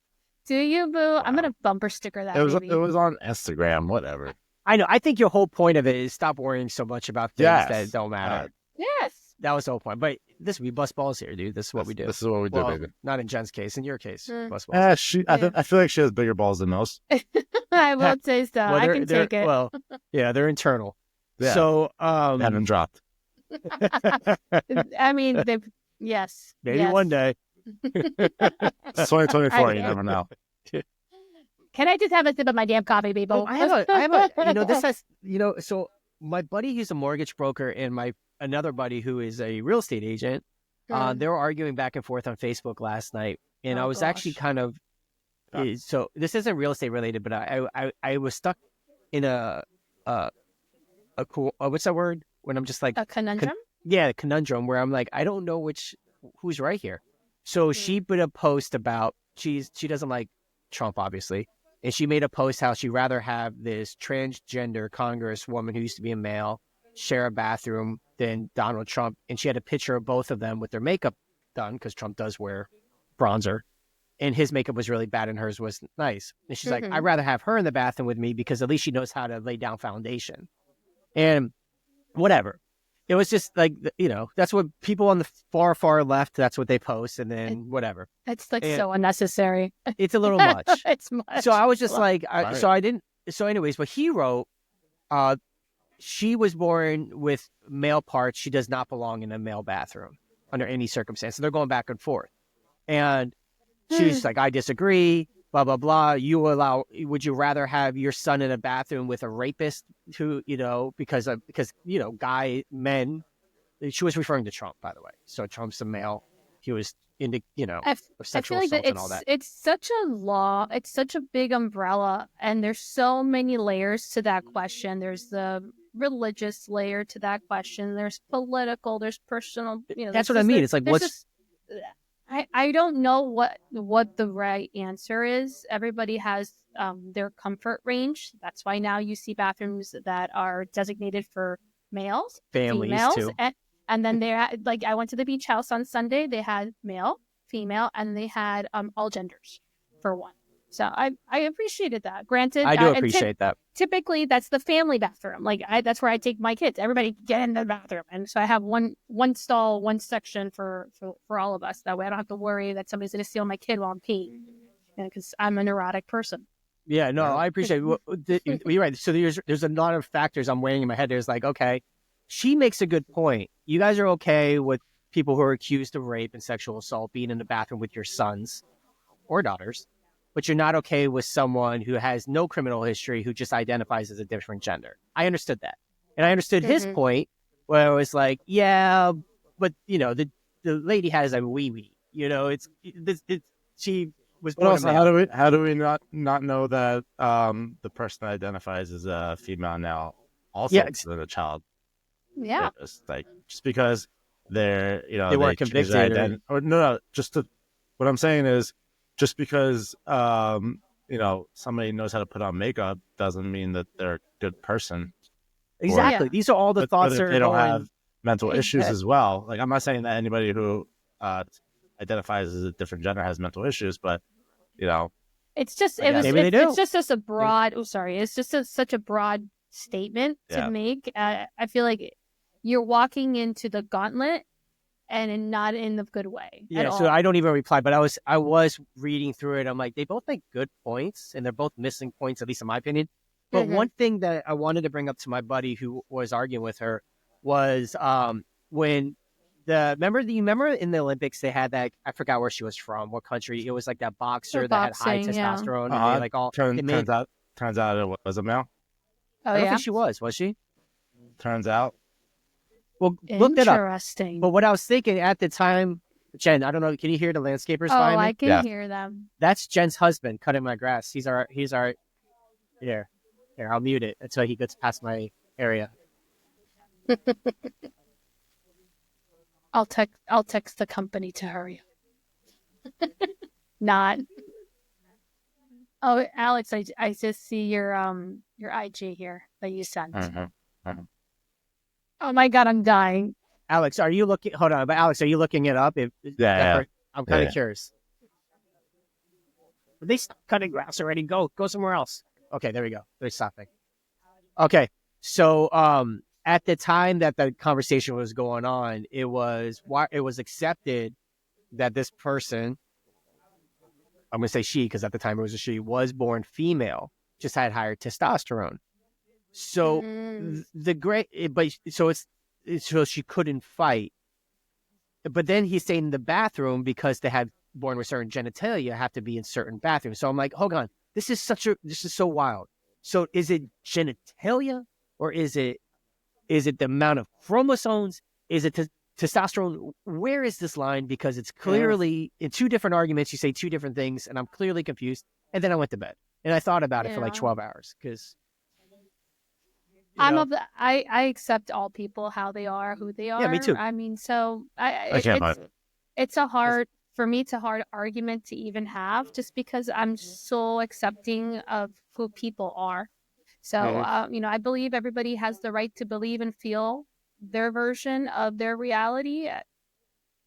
Do you, boo? Wow. I'm going to bumper sticker that. It was on Instagram, whatever. I know. I think your whole point of it is stop worrying so much about things that don't matter. Yes. That was the whole point. But listen, we bust balls here, dude. This is what we do. This is what we do, baby. Not in Jen's case. In your case, bust balls. I feel like she has bigger balls than most. I will say so. I can take it. Well, yeah, they're internal. Yeah. So, haven't dropped. I mean, yes. Maybe one day. It's 2024. You never know. Can I just have a sip of my damn coffee, people? I have a. This has. So my buddy, who's a mortgage broker, and another buddy who is a real estate agent. They were arguing back and forth on Facebook last night, and I was actually kind of. So this isn't real estate related, but I was stuck in a cool. What's that word? When I'm just like a conundrum. A conundrum where I'm like, I don't know who's right here. So she put a post about she doesn't like Trump, obviously, and she made a post how she'd rather have this transgender congresswoman who used to be a male share a bathroom than Donald Trump, and she had a picture of both of them with their makeup done because Trump does wear bronzer, and his makeup was really bad and hers was nice. And she's like, I'd rather have her in the bathroom with me because at least she knows how to lay down foundation, and whatever. it was just like, that's what people on the far left, that's what they post, and then whatever. It's like so unnecessary. It's a little much. It's much. So I was just like, Right. so anyways, but he wrote, she was born with male parts. She does not belong in a male bathroom under any circumstance. So they're going back and forth. And she's like, I disagree, blah, blah, blah. Would you rather have your son in a bathroom with a rapist who, because men, she was referring to Trump, by the way. So Trump's a male. He was into, sexual assault and all that. It's such a law. It's such a big umbrella. And there's so many layers to that question. There's the religious layer to that question. There's political, there's personal. That's what I mean. It's like, I don't know what the right answer is. Everybody has their comfort range. That's why now you see bathrooms that are designated for males, families females, too. And then like I went to the beach house on Sunday. They had male, female, and they had all genders for one. So I appreciated that. Granted, I do appreciate that. Typically, that's the family bathroom. Like that's where I take my kids. Everybody get in the bathroom, and so I have one stall, one section for all of us. That way, I don't have to worry that somebody's going to steal my kid while I'm peeing, because I'm a neurotic person. Yeah, no, I appreciate it. You're right. So there's a lot of factors I'm weighing in my head. There's like, okay, she makes a good point. You guys are okay with people who are accused of rape and sexual assault being in the bathroom with your sons or daughters, but you're not okay with someone who has no criminal history who just identifies as a different gender. I understood that. And I understood his point where it was like, yeah, but, the lady has a wee-wee. She was born also, how do we not know that the person that identifies as a female now also is a child? Yeah. It's like, just because they're, they weren't convicted. What I'm saying is, just because somebody knows how to put on makeup doesn't mean that they're a good person. Exactly. These are all the thoughts that they don't have mental issues as well. Like, I'm not saying that anybody who identifies as a different gender has mental issues, but it's just it's just a broad. Oh, sorry. It's just such a broad statement to make. I feel like you're walking into the gauntlet. And not in the good way. Yeah, so I don't even reply, but I was reading through it. I'm like, they both make good points, and they're both missing points, at least in my opinion. But one thing that I wanted to bring up to my buddy who was arguing with her was when remember in the Olympics they had that, I forgot where she was from, what country. It was like that boxer that had high testosterone. Yeah. And they, like, all turns out it was a male. Oh, I don't think she was she? Turns out. Well, look that up. Interesting. But what I was thinking at the time, Jen, I don't know, can you hear the landscapers behind me? I can hear them. That's Jen's husband cutting my grass. He's our here, I'll mute it until he gets past my area. I'll text the company to hurry up. Not. Oh, Alex, I just see your IG here that you sent. Oh my God, I'm dying. Alex, are you looking? Hold on, but Alex, are you looking it up? I'm kind of curious. Are they cutting grass already? Go somewhere else. Okay, there we go. They're stopping. Okay, so at the time that the conversation was going on, it was accepted that this person, I'm going to say she because at the time it was a she, was born female, just had higher testosterone. So so she couldn't fight. But then he's saying in the bathroom, because they had born with certain genitalia, have to be in certain bathrooms. So I'm like, hold on, this is so wild. So is it genitalia, or is it the amount of chromosomes? Is it testosterone? Where is this line? Because it's clearly in two different arguments, you say two different things, and I'm clearly confused. And then I went to bed and I thought about it for like 12 hours because. I accept all people how they are, who they are. Yeah, me too. I mean, so it's a hard argument to even have, just because I'm so accepting of who people are. So, I believe everybody has the right to believe and feel their version of their reality,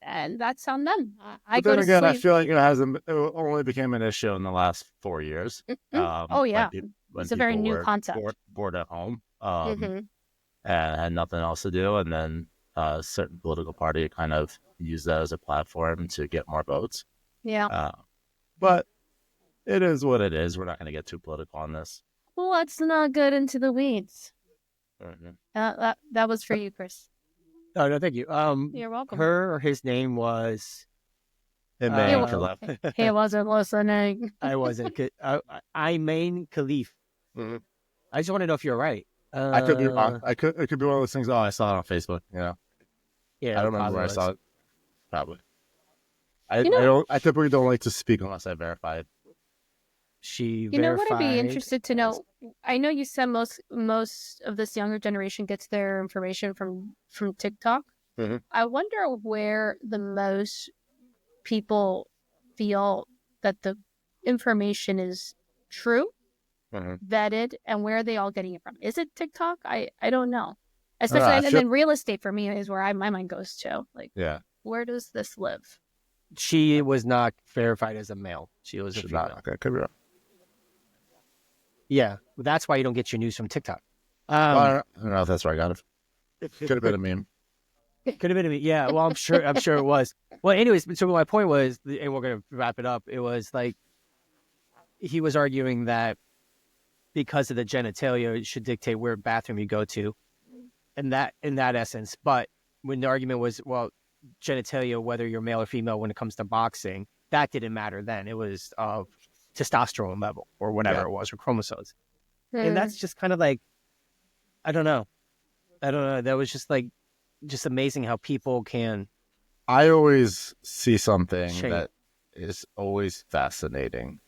and that's on them. I feel like it only became an issue in the last 4 years. When it's a very new concept. Bored at home, and had nothing else to do, and then a certain political party kind of use that as a platform to get more votes. Yeah. But it is what it is. We're not going to get too political on this. Let's not get into the weeds. Mm-hmm. That was for you, Chris. Oh, no, thank you. You're welcome. Her or his name was... He wasn't listening. I wasn't. Imain Khalif. Mm-hmm. I just want to know if you're right. I could be wrong. It could be one of those things. Oh, I saw it on Facebook. Yeah, I don't remember where I saw it. Probably. I typically don't like to speak unless I verify it. She verified. You know what I'd be interested to know? I know you said most of this younger generation gets their information from TikTok. Mm-hmm. I wonder where the most people feel that the information is true, vetted, and where are they all getting it from? Is it TikTok? I don't know. Especially, and then real estate for me is where my mind goes to. Like, where does this live? She was not verified as a male. She was a female. Okay, could be wrong. Yeah, that's why you don't get your news from TikTok. I don't know if that's where I got it. Could have been a meme. Could have been a meme. Yeah, well, I'm sure it was. Well, anyways, so my point was, and we're gonna wrap it up. It was like he was arguing that because of the genitalia, it should dictate where bathroom you go to, and that in that essence. But when the argument was, well, genitalia, whether you're male or female, when it comes to boxing, that didn't matter then. It was testosterone level or whatever it was, or chromosomes. And that's just kind of like, I don't know. That was just amazing how people can. I always see something that is always fascinating.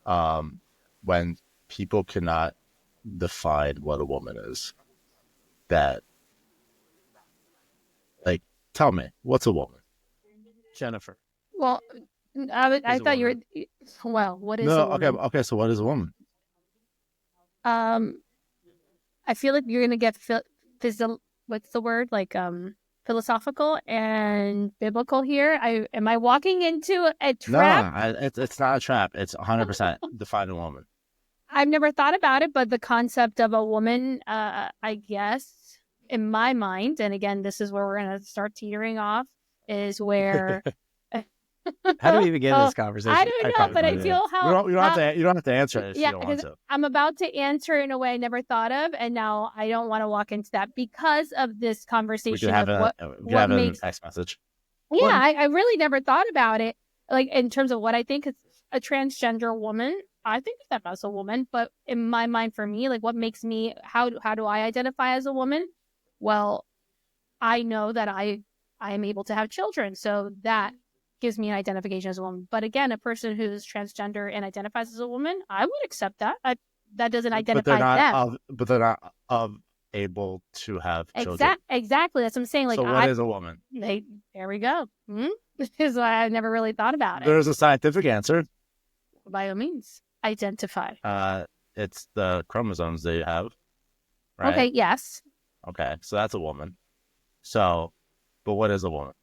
When people cannot define what a woman is. That, like, tell me, what's a woman? Jennifer. Well, I thought you were. Well, what is a woman? Okay. So what is a woman? I feel like you're gonna get what's the word? Like philosophical and biblical here. Am I walking into a trap? No, it's not a trap. It's 100% define a woman. I've never thought about it, but the concept of a woman, I guess, in my mind, and again, this is where we're gonna start teetering off, is where. How do we begin this conversation? I don't know, but I feel how you don't have to answer it if you don't want to. I'm about to answer in a way I never thought of, and now I don't want to walk into that because of this conversation. We could have a text message. Yeah, I really never thought about it, like in terms of what I think is a transgender woman. I think that that's a woman, but in my mind, for me, like what makes me, how do I identify as a woman? Well, I know that I am able to have children, so that gives me an identification as a woman. But again, a person who's transgender and identifies as a woman, I would accept that. That doesn't identify them. But they're not able to have children. Exactly. That's what I'm saying. Like, so what is a woman? There we go. This is why I never really thought about it. There's a scientific answer. By all means, identify. It's the chromosomes that you have. Right? Okay. Yes. Okay. So that's a woman. So, but what is a woman?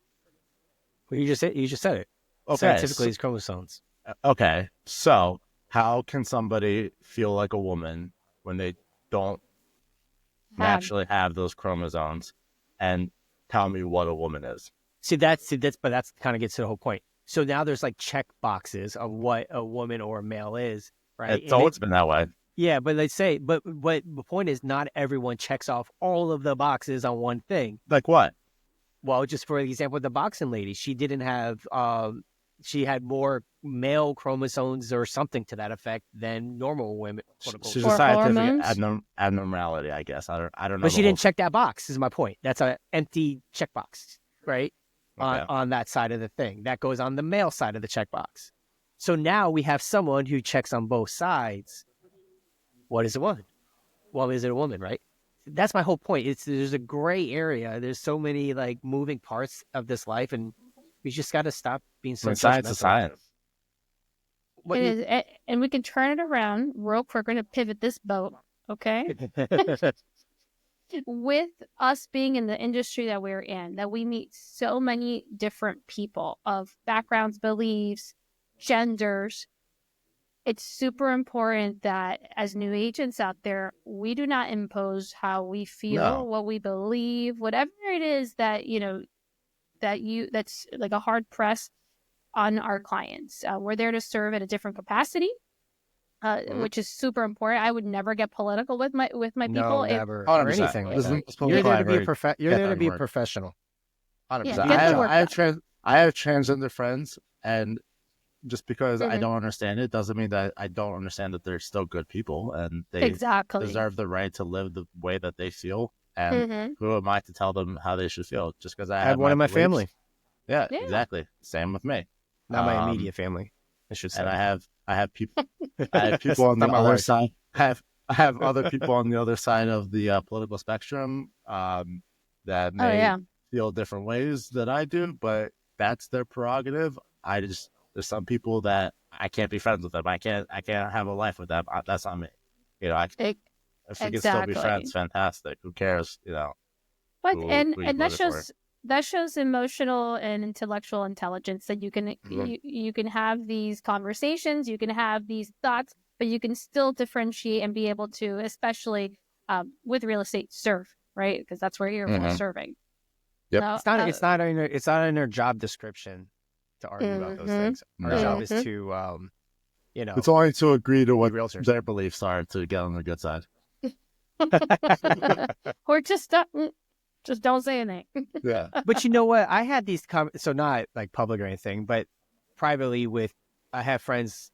Well, you just said it. Okay, scientifically, it's chromosomes. Okay, so how can somebody feel like a woman when they don't naturally have those chromosomes? And tell me what a woman is. But that's kind of gets to the whole point. So now there's like check boxes of what a woman or a male is, right? It's always been that way. Yeah, but they say, but the point is, not everyone checks off all of the boxes on one thing. Like what? Well, just for example, the boxing lady, she didn't have, she had more male chromosomes or something to that effect than normal women. She's a scientific abnormality, I guess. I don't know. But she didn't check that box, is my point. That's an empty checkbox, right? Okay. On that side of the thing. That goes on the male side of the checkbox. So now we have someone who checks on both sides. What is a woman? Well, is it a woman, right? That's my whole point. There's a gray area. There's so many like moving parts of this life, and we just got to stop being so. Science is science. It is, and we can turn it around real quick. We're going to pivot this boat, okay? With us being in the industry that we're in, that we meet so many different people of backgrounds, beliefs, genders. it's super important that as new agents out there, we do not impose how we feel, what we believe, whatever it is that, that's like a hard press on our clients. We're there to serve at a different capacity, which is super important. I would never get political with my people. No, never. 100%. Or anything like that. You're there to be you're there to be a professional. 100%. I have transgender friends, and just because I don't understand it doesn't mean that I don't understand that they're still good people and they deserve the right to live the way that they feel. And who am I to tell them how they should feel? Just because I have one in my family. Yeah, exactly. Same with me. Not my immediate family, I should say. And I have people on the other side. I have other people on the other side of the political spectrum that may feel different ways that I do, but that's their prerogative. There's some people that I can't be friends with them. I can't have a life with them. That's not me. If we can still be friends, fantastic. Who cares? But and that shows emotional and intellectual intelligence, that you can you can have these conversations, you can have these thoughts, but you can still differentiate and be able to, especially with real estate, serve, right? Because that's where you're for, serving. Yep. So, it's not in their job description to argue about those things. Our job is to it's only to agree to what their beliefs are to get on the good side. Or just don't say anything. Yeah. But you know what? I had these so not like public or anything, but privately I have friends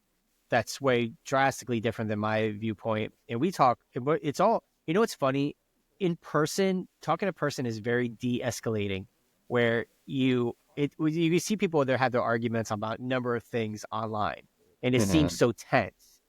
that sway drastically different than my viewpoint, and we talk. It's all, it's funny. In person, talking to person is very de-escalating, where you see people that have their arguments about a number of things online, and it seems so tense.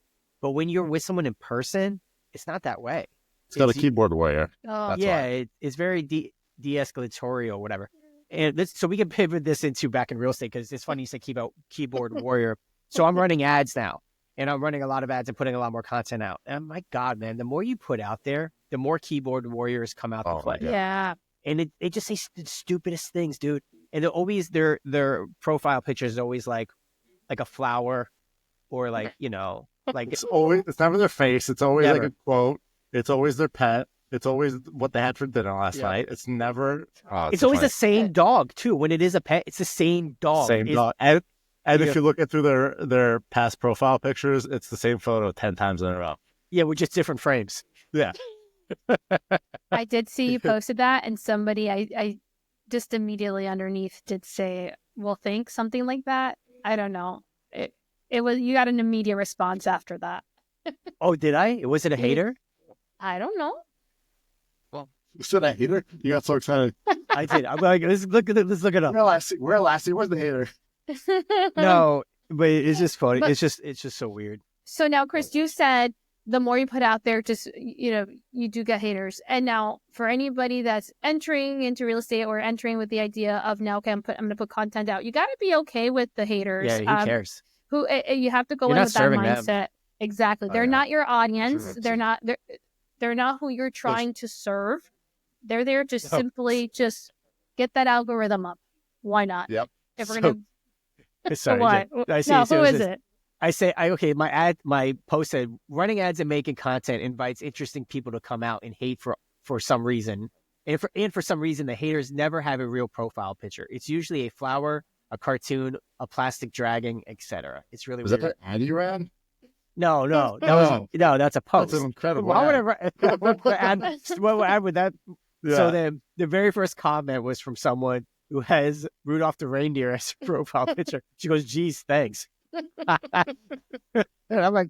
But when you're with someone in person, it's not that way. It's got a keyboard warrior. It's very de-escalatory or whatever. And so we can pivot this into back in real estate, because it's funny you say keyboard warrior. So I'm running ads now, and I'm running a lot of ads and putting a lot more content out. And my God, man, the more you put out there, the more keyboard warriors come out to play. Yeah. And they just say the stupidest things, dude. And they're always, their profile picture is always like a flower, or like, like it's never their face. It's always like a quote. It's always their pet. It's always what they had for dinner last night. It's never. It's always the same dog too. When it is a pet, it's the same dog. Dog. And if you look at through their past profile pictures, it's the same photo 10 times in a row. Yeah, with just different frames. Yeah. I did see you posted that, and somebody I just immediately underneath did say, "Well, thanks," something like that. I don't know. It was, you got an immediate response after that. Oh, did I? Was it a hater? I don't know. Well, you said a hater? You got so excited. I did. I'm like, let's look it up. We're Lassie. Where's the hater? No, but it's just funny. It's just so weird. So now, Chris, you said the more you put out there, just, you do get haters. And now for anybody that's entering into real estate or entering with the idea of, now, okay, I'm going to put content out, you got to be okay with the haters. Yeah, who cares? You have to go in with that mindset. Them. Exactly. They're not your audience. They're not who you're trying to serve. They're there to simply just get that algorithm up. Why not? Yep. If we're going to... Sorry. What? Who is it? I say, my post said, running ads and making content invites interesting people to come out and hate for some reason. And for some reason, the haters never have a real profile picture. It's usually a flower, a cartoon, a plastic dragon, etc. It's really weird. Was that an ad you ran? No, that's a post. That's an incredible Why would what ad would that? Yeah. So the very first comment was from someone who has Rudolph the reindeer as a profile picture. She goes, "Geez, thanks." And I'm like,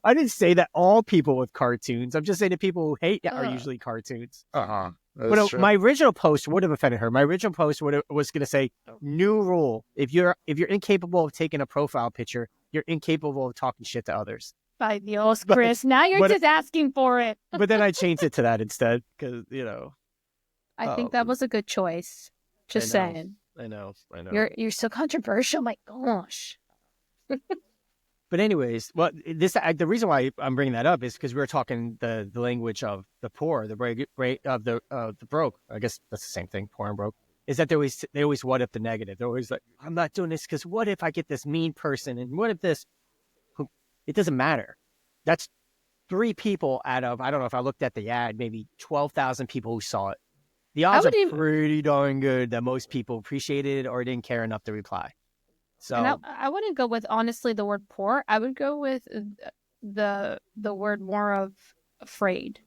I didn't say that all people with cartoons. I'm just saying that people who hate are usually cartoons. But my original post would have offended her. My original post was going to say, "New rule: if you're incapable of taking a profile picture, you're incapable of talking shit to others." By Dios, Chris. Now you're just asking for it. But then I changed it to that instead, because I think that was a good choice. Just saying. I know. You're so controversial. My gosh. But anyways, the reason why I'm bringing that up is because we were talking the language of the poor, the broke. I guess that's the same thing, poor and broke. Is that they always what if the negative? They're always like, I'm not doing this because what if I get this mean person, and what if this? It doesn't matter. That's 3 people out of, I don't know if I looked at the ad, maybe 12,000 people who saw it. The odds are pretty darn good that most people appreciated it or didn't care enough to reply. So, and I wouldn't go with, honestly, the word poor. I would go with the word more of afraid.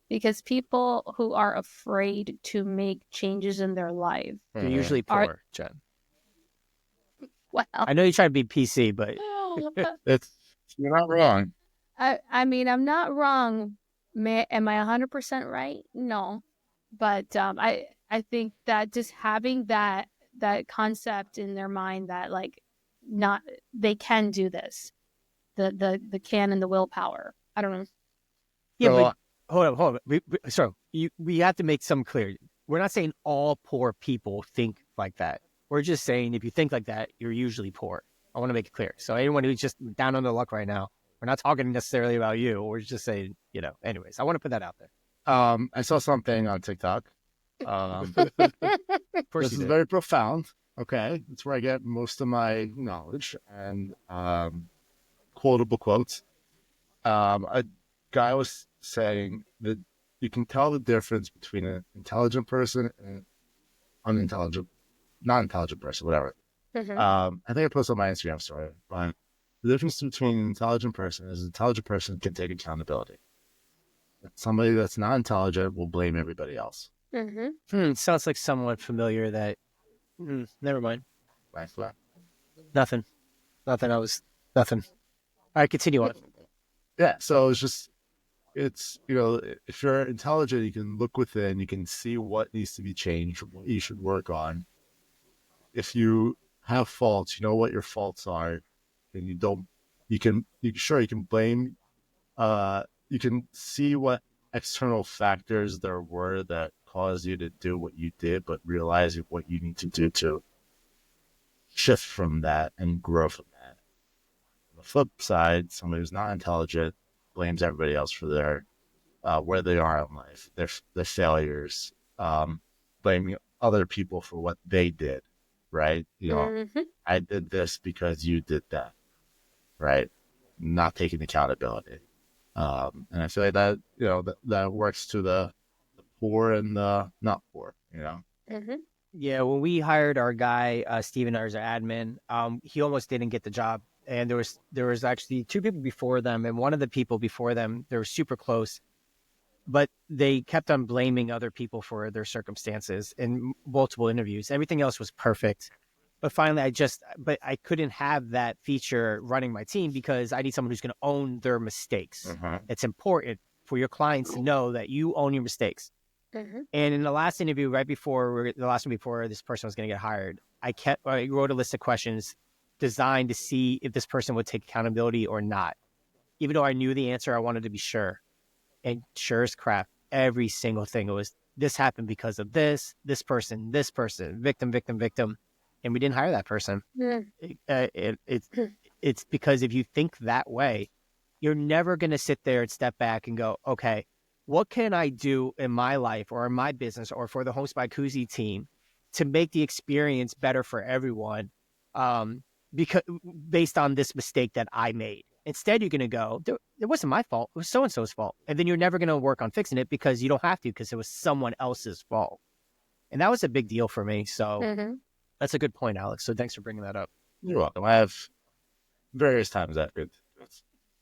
Because people who are afraid to make changes in their life, they're usually poor, Jen. Well, I know you try to be PC, but you're not wrong. I mean, I'm not wrong. Am I 100% right? No, but I think that just having that concept in their mind that, like, not, they can do this, the can and the willpower. I don't know. Yeah, but hold on. We have to make some clear. We're not saying all poor people think like that. We're just saying if you think like that, you're usually poor. I want to make it clear. So anyone who's just down on their luck right now, we're not talking necessarily about you. We're just saying, anyways, I want to put that out there. I saw something on TikTok. This is very profound. Okay. It's where I get most of my knowledge and quotable quotes. A guy was saying that you can tell the difference between an intelligent person and an not intelligent person, whatever. I think I posted on my Instagram story, but the difference between an intelligent person is an intelligent person can take accountability. Somebody that's not intelligent will blame everybody else. Sounds like somewhat familiar that, never mind. Nothing. Nothing. All right, continue on. Yeah, so it's, if you're intelligent, you can look within, you can see what needs to be changed, what you should work on. If you have faults, you know what your faults are, and you can blame, you can see what external factors there were that caused you to do what you did, but realize what you need to do to shift from that and grow from that. On the flip side, somebody who's not intelligent blames everybody else for their where they are in life, their failures, blaming other people for what they did, right? I did this because you did that, right? Not taking accountability. And I feel like that, that works to the poor and the not poor, Yeah, when we hired our guy, Steven, as our admin, he almost didn't get the job. And there was actually 2 people before them, and one of the people before them, they were super close, but they kept on blaming other people for their circumstances in multiple interviews. Everything else was perfect. But finally, I couldn't have that feature running my team because I need someone who's going to own their mistakes. It's important for your clients to know that you own your mistakes. And in the last interview, the last one before this person was going to get hired, I wrote a list of questions designed to see if this person would take accountability or not. Even though I knew the answer, I wanted to be sure. And sure as crap, every single thing, it was, this happened because of this person, victim. And we didn't hire that person. It's because if you think that way, you're never going to sit there and step back and go, okay, what can I do in my life or in my business or for the Homes by Cusi team to make the experience better for everyone, because based on this mistake that I made? Instead, you're going to go, it wasn't my fault. It was so-and-so's fault. And then you're never going to work on fixing it because you don't have to, because it was someone else's fault. And that was a big deal for me. So that's a good point, Alex. So thanks for bringing that up. You're welcome. I have various times that good.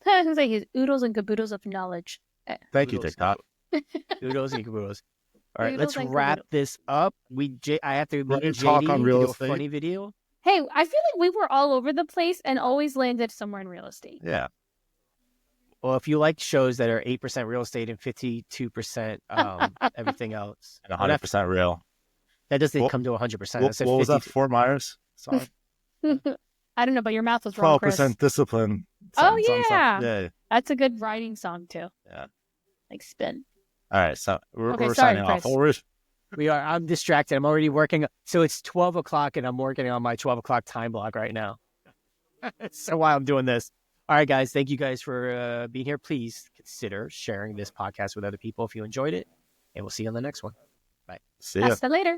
I was like, his oodles and caboodles of knowledge. Thank you, TikTok. Oodles and caboodles. All right, let's wrap this up. I have to talk on real estate. A funny video. Hey, I feel like we were all over the place and always landed somewhere in real estate. Yeah. Well, if you like shows that are 8% real estate and 52% everything else. And 100% real. That doesn't come to 100%. What was that, Fort Myers? Sorry. I don't know, but your math was wrong, 12% discipline. Yeah. That's a good writing song, too. Yeah. Like Spin. All right, so we're sorry, signing Chris. off. We are. I'm distracted. I'm already working. So it's 12 o'clock and I'm working on my 12 o'clock time block right now. So while I'm doing this. All right, guys. Thank you guys for being here. Please consider sharing this podcast with other people if you enjoyed it. And we'll see you on the next one. Bye. See ya. Hasta later.